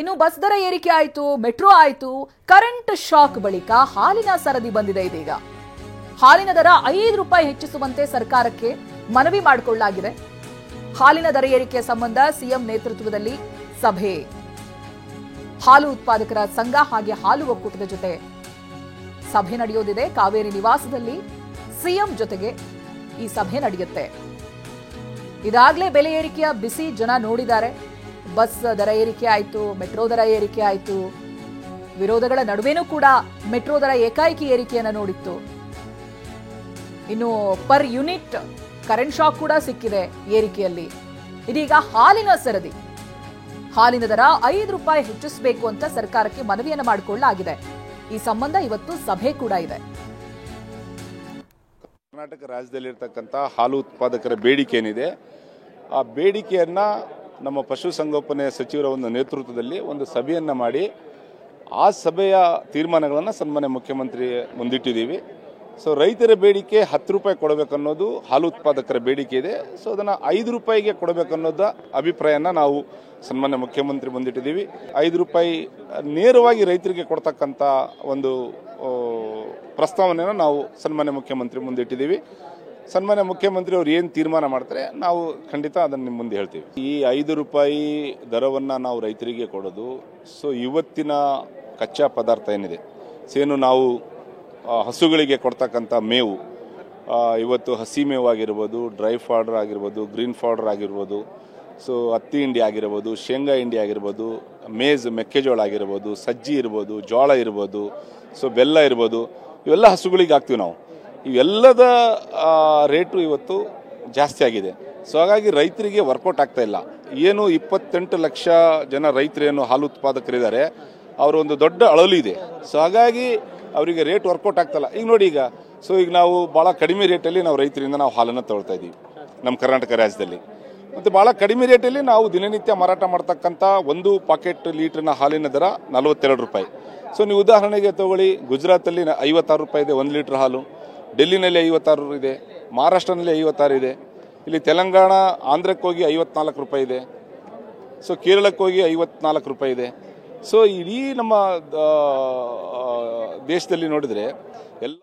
ಇನ್ನು ಬಸ್ ದರ ಏರಿಕೆ ಆಯಿತು, ಮೆಟ್ರೋ ಆಯಿತು, ಕರೆಂಟ್ ಶಾಕ್ ಬಳಿಕ ಹಾಲಿನ ಸರದಿ ಬಂದಿದೆ. ಇದೀಗ ಹಾಲಿನ ದರ 5 ರೂಪಾಯಿ ಹೆಚ್ಚಿಸುವಂತೆ ಸರ್ಕಾರಕ್ಕೆ ಮನವಿ ಮಾಡಿಕೊಳ್ಳಲಾಗಿದೆ. ಹಾಲಿನ ದರ ಏರಿಕೆಯ ಸಂಬಂಧ ಸಿಎಂ ನೇತೃತ್ವದಲ್ಲಿ ಸಭೆ. ಹಾಲು ಉತ್ಪಾದಕರ ಸಂಘ ಹಾಗೆ ಹಾಲು ಒಕ್ಕೂಟದ ಜೊತೆ ಸಭೆ ನಡೆಯೋದಿದೆ. ಕಾವೇರಿ ನಿವಾಸದಲ್ಲಿ ಸಿಎಂ ಜೊತೆಗೆ ಈ ಸಭೆ ನಡೆಯುತ್ತೆ. ಇದಾಗಲೇ ಬೆಲೆ ಏರಿಕೆಯ ಬಿಸಿ ಜನ ನೋಡಿದ್ದಾರೆ. ಬಸ್ ದರ ಏರಿಕೆ ಆಯಿತು, ಮೆಟ್ರೋ ದರ ಏರಿಕೆ ಆಯಿತು. ವಿರೋಧಗಳ ನಡುವೆನೂ ಕೂಡ ಮೆಟ್ರೋ ದರ ಏಕಾಏಕಿ ಏರಿಕೆಯನ್ನು ನೋಡಿತ್ತು. ಇನ್ನು ಪರ್ ಯೂನಿಟ್ ಕರೆಂಟ್ ಶಾಕ್ ಕೂಡ ಸಿಕ್ಕಿದೆ ಏರಿಕೆಯಲ್ಲಿ. ಇದೀಗ ಹಾಲಿನ ಸರದಿ. ಹಾಲಿನ ದರ 5 ರೂಪಾಯಿ ಹೆಚ್ಚಿಸಬೇಕು ಅಂತ ಸರ್ಕಾರಕ್ಕೆ ಮನವಿಯನ್ನು ಮಾಡಿಕೊಳ್ಳಲಾಗಿದೆ. ಈ ಸಂಬಂಧ ಇವತ್ತು ಸಭೆ ಕೂಡ ಇದೆ. ಕರ್ನಾಟಕ ರಾಜ್ಯದಲ್ಲಿರ್ತಕ್ಕಂಥ ಹಾಲು ಉತ್ಪಾದಕರ ಬೇಡಿಕೆ ಏನಿದೆ, ಆ ಬೇಡಿಕೆಯನ್ನ ನಮ್ಮ ಪಶುಸಂಗೋಪನೆ ಸಚಿವರ ಒಂದು ನೇತೃತ್ವದಲ್ಲಿ ಒಂದು ಸಭೆಯನ್ನ ಮಾಡಿ ಆ ಸಭೆಯ ತೀರ್ಮಾನಗಳನ್ನು ಸನ್ಮಾನ್ಯ ಮುಖ್ಯಮಂತ್ರಿ ಮುಂದಿಟ್ಟಿದ್ದೀವಿ. ಸೊ ರೈತರ ಬೇಡಿಕೆ 10 ರೂಪಾಯಿ ಕೊಡಬೇಕನ್ನೋದು ಹಾಲು ಉತ್ಪಾದಕರ ಬೇಡಿಕೆ ಇದೆ. ಸೊ ಅದನ್ನು 5 ರೂಪಾಯಿಗೆ ಕೊಡಬೇಕನ್ನೋದ ಅಭಿಪ್ರಾಯನ ನಾವು ಸನ್ಮಾನ್ಯ ಮುಖ್ಯಮಂತ್ರಿ ಮುಂದಿಟ್ಟಿದ್ದೀವಿ. 5 ರೂಪಾಯಿ ನೇರವಾಗಿ ರೈತರಿಗೆ ಕೊಡ್ತಕ್ಕಂಥ ಒಂದು ಪ್ರಸ್ತಾವನೆಯನ್ನು ನಾವು ಸನ್ಮಾನ್ಯ ಮುಖ್ಯಮಂತ್ರಿ ಮುಂದಿಟ್ಟಿದ್ದೀವಿ. ಸನ್ಮಾನ್ಯ ಮುಖ್ಯಮಂತ್ರಿ ಅವರು ಏನು ತೀರ್ಮಾನ ಮಾಡ್ತಾರೆ ನಾವು ಖಂಡಿತ ಅದನ್ನು ನಿಮ್ಮ ಮುಂದೆ ಹೇಳ್ತೀವಿ. ಈ 5 ರೂಪಾಯಿ ದರವನ್ನು ನಾವು ರೈತರಿಗೆ ಕೊಡೋದು, ಸೊ ಇವತ್ತಿನ ಕಚ್ಚಾ ಪದಾರ್ಥ ಏನಿದೆ, ಏನು ನಾವು ಹಸುಗಳಿಗೆ ಕೊಡ್ತಕ್ಕಂಥ ಮೇವು, ಇವತ್ತು ಹಸಿ ಮೇವು ಆಗಿರ್ಬೋದು, ಡ್ರೈ ಫಾಡರ್ ಆಗಿರ್ಬೋದು, ಗ್ರೀನ್ ಫಾಡರ್ ಆಗಿರ್ಬೋದು, ಸೊ ಹತ್ತಿ ಹಿಂಡಿ ಆಗಿರ್ಬೋದು, ಶೇಂಗಾ ಹಿಂಡಿ ಆಗಿರ್ಬೋದು, ಮೆಕ್ಕೆಜೋಳ ಆಗಿರ್ಬೋದು, ಸಜ್ಜಿ ಇರ್ಬೋದು, ಜೋಳ ಇರ್ಬೋದು, ಸೊ ಬೆಲ್ಲ ಇರ್ಬೋದು, ಇವೆಲ್ಲ ಹಸುಗಳಿಗೆ ಹಾಕ್ತೀವಿ ನಾವು. ಇವೆಲ್ಲದ ರೇಟು ಇವತ್ತು ಜಾಸ್ತಿ ಆಗಿದೆ. ಸೊ ಹಾಗಾಗಿ ರೈತರಿಗೆ ವರ್ಕೌಟ್ ಆಗ್ತಾ ಇಲ್ಲ. ಏನು 28 ಲಕ್ಷ ಜನ ರೈತರೇನು ಹಾಲು ಉತ್ಪಾದಕರಿದ್ದಾರೆ, ಅವರ ಒಂದು ದೊಡ್ಡ ಅಳಲು ಇದೆ. ಸೊ ಹಾಗಾಗಿ ಅವರಿಗೆ ರೇಟ್ ವರ್ಕೌಟ್ ಆಗ್ತಲ್ಲ. ಈಗ ನೋಡಿ, ಈಗ ನಾವು ಭಾಳ ಕಡಿಮೆ ರೇಟಲ್ಲಿ ನಾವು ರೈತರಿಂದ ನಾವು ಹಾಲನ್ನು ತಗೊಳ್ತಾ ಇದ್ದೀವಿ ನಮ್ಮ ಕರ್ನಾಟಕ ರಾಜ್ಯದಲ್ಲಿ. ಮತ್ತು ಭಾಳ ಕಡಿಮೆ ರೇಟಲ್ಲಿ ನಾವು ದಿನನಿತ್ಯ ಮಾರಾಟ ಮಾಡ್ತಕ್ಕಂಥ ಒಂದು ಪಾಕೆಟ್ ಲೀಟ್ರಿನ ಹಾಲಿನ ದರ 42 ರೂಪಾಯಿ. ಸೊ ನೀವು ಉದಾಹರಣೆಗೆ ತಗೊಳ್ಳಿ, ಗುಜರಾತಲ್ಲಿ 56 ರೂಪಾಯಿ ಇದೆ 1 ಲೀಟ್ರ್ ಹಾಲು, ಡೆಲ್ಲಿನಲ್ಲಿ 56 ಇದೆ, ಮಹಾರಾಷ್ಟ್ರನಲ್ಲಿ 56 ಇದೆ, ಇಲ್ಲಿ ತೆಲಂಗಾಣ ಆಂಧ್ರಕ್ಕೆ ಹೋಗಿ 54 ರೂಪಾಯಿ ಇದೆ, ಸೊ ಕೇರಳಕ್ಕೆ ಹೋಗಿ 54 ರೂಪಾಯಿ ಇದೆ. ಸೊ ಇಡೀ ನಮ್ಮ ದೇಶದಲ್ಲಿ ನೋಡಿದರೆ ಎಲ್ಲ